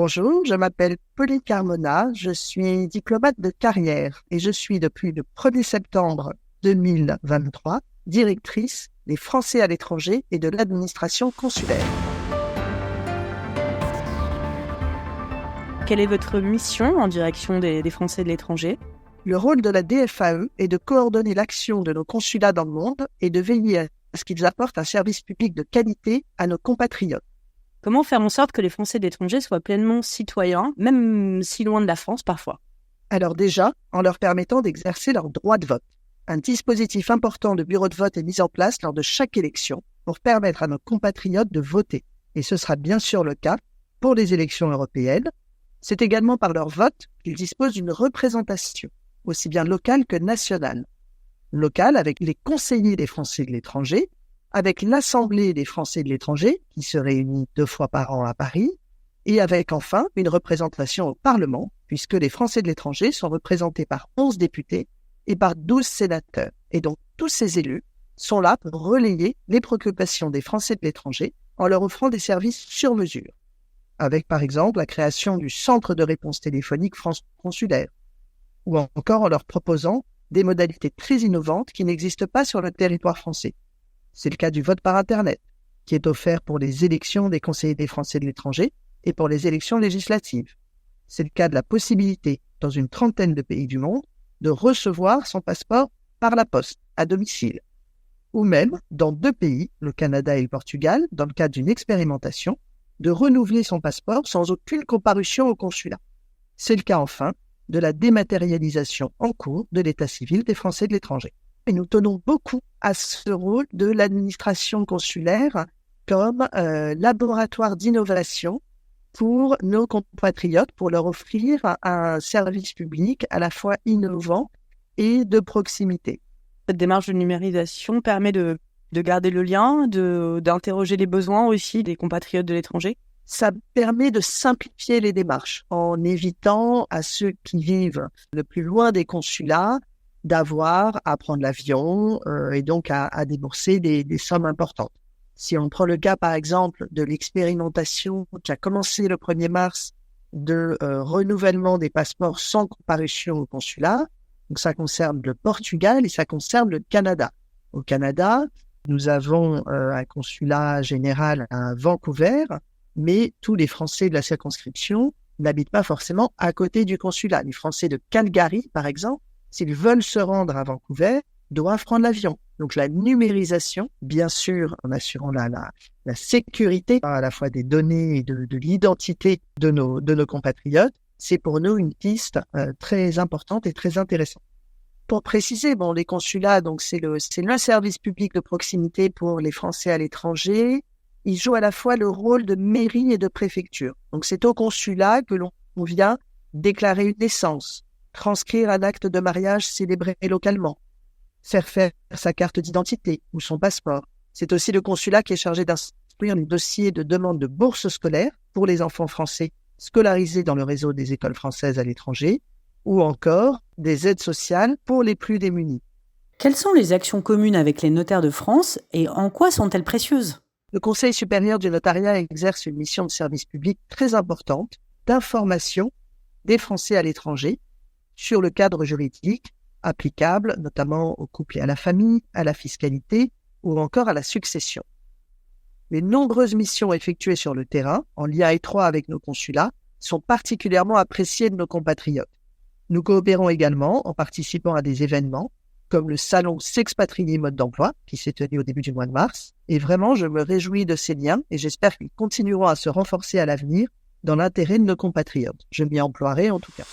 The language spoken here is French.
Bonjour, je m'appelle Pauline Carmona, je suis diplomate de carrière et je suis depuis le 1er septembre 2023 directrice des Français à l'étranger et de l'administration consulaire. Quelle est votre mission en direction des Français de l'étranger ? Le rôle de la DFAE est de coordonner l'action de nos consulats dans le monde et de veiller à ce qu'ils apportent un service public de qualité à nos compatriotes. Comment faire en sorte que les Français de l'étranger soient pleinement citoyens, même si loin de la France parfois ? Alors déjà, en leur permettant d'exercer leur droit de vote. Un dispositif important de bureau de vote est mis en place lors de chaque élection pour permettre à nos compatriotes de voter. Et ce sera bien sûr le cas pour les élections européennes. C'est également par leur vote qu'ils disposent d'une représentation, aussi bien locale que nationale. Locale avec les conseillers des Français de l'étranger, avec l'Assemblée des Français de l'étranger, qui se réunit 2 fois par an à Paris, et avec enfin une représentation au Parlement, puisque les Français de l'étranger sont représentés par 11 députés et par 12 sénateurs. Et donc tous ces élus sont là pour relayer les préoccupations des Français de l'étranger en leur offrant des services sur mesure, avec par exemple la création du centre de réponse téléphonique France Consulaire, ou encore en leur proposant des modalités très innovantes qui n'existent pas sur le territoire français. C'est le cas du vote par Internet, qui est offert pour les élections des conseillers des Français de l'étranger et pour les élections législatives. C'est le cas de la possibilité, dans une 30aine de pays du monde, de recevoir son passeport par la poste, à domicile. Ou même, dans 2 pays, le Canada et le Portugal, dans le cadre d'une expérimentation, de renouveler son passeport sans aucune comparution au consulat. C'est le cas enfin de la dématérialisation en cours de l'état civil des Français de l'étranger. Et nous tenons beaucoup à ce rôle de l'administration consulaire comme laboratoire d'innovation pour nos compatriotes, pour leur offrir un service public à la fois innovant et de proximité. Cette démarche de numérisation permet de garder le lien, d'interroger les besoins aussi des compatriotes de l'étranger. Ça permet de simplifier les démarches en évitant à ceux qui vivent le plus loin des consulats d'avoir à prendre l'avion et donc à débourser des sommes importantes. Si on prend le cas, par exemple, de l'expérimentation qui a commencé le 1er mars de renouvellement des passeports sans comparution au consulat, donc ça concerne le Portugal et ça concerne le Canada. Au Canada, nous avons un consulat général à Vancouver, mais tous les Français de la circonscription n'habitent pas forcément à côté du consulat. Les Français de Calgary, par exemple, s'ils veulent se rendre à Vancouver, doivent prendre l'avion. Donc la numérisation, bien sûr, en assurant la sécurité à la fois des données et de l'identité de nos compatriotes, c'est pour nous une piste très importante et très intéressante. Pour préciser, les consulats, donc c'est le service public de proximité pour les Français à l'étranger. Ils jouent à la fois le rôle de mairie et de préfecture. Donc c'est au consulat que l'on vient déclarer une naissance, transcrire un acte de mariage célébré localement, faire sa carte d'identité ou son passeport. C'est aussi le consulat qui est chargé d'instruire les dossiers de demande de bourse scolaire pour les enfants français scolarisés dans le réseau des écoles françaises à l'étranger, ou encore des aides sociales pour les plus démunis. Quelles sont les actions communes avec les notaires de France et en quoi sont-elles précieuses ? Le Conseil supérieur du notariat exerce une mission de service public très importante d'information des Français à l'étranger sur le cadre juridique applicable notamment aux couples et à la famille, à la fiscalité ou encore à la succession. Les nombreuses missions effectuées sur le terrain, en lien étroit avec nos consulats, sont particulièrement appréciées de nos compatriotes. Nous coopérons également en participant à des événements comme le salon S'expatrier mode d'emploi qui s'est tenu au début du mois de mars. Et vraiment, je me réjouis de ces liens et j'espère qu'ils continueront à se renforcer à l'avenir dans l'intérêt de nos compatriotes. Je m'y emploierai en tout cas.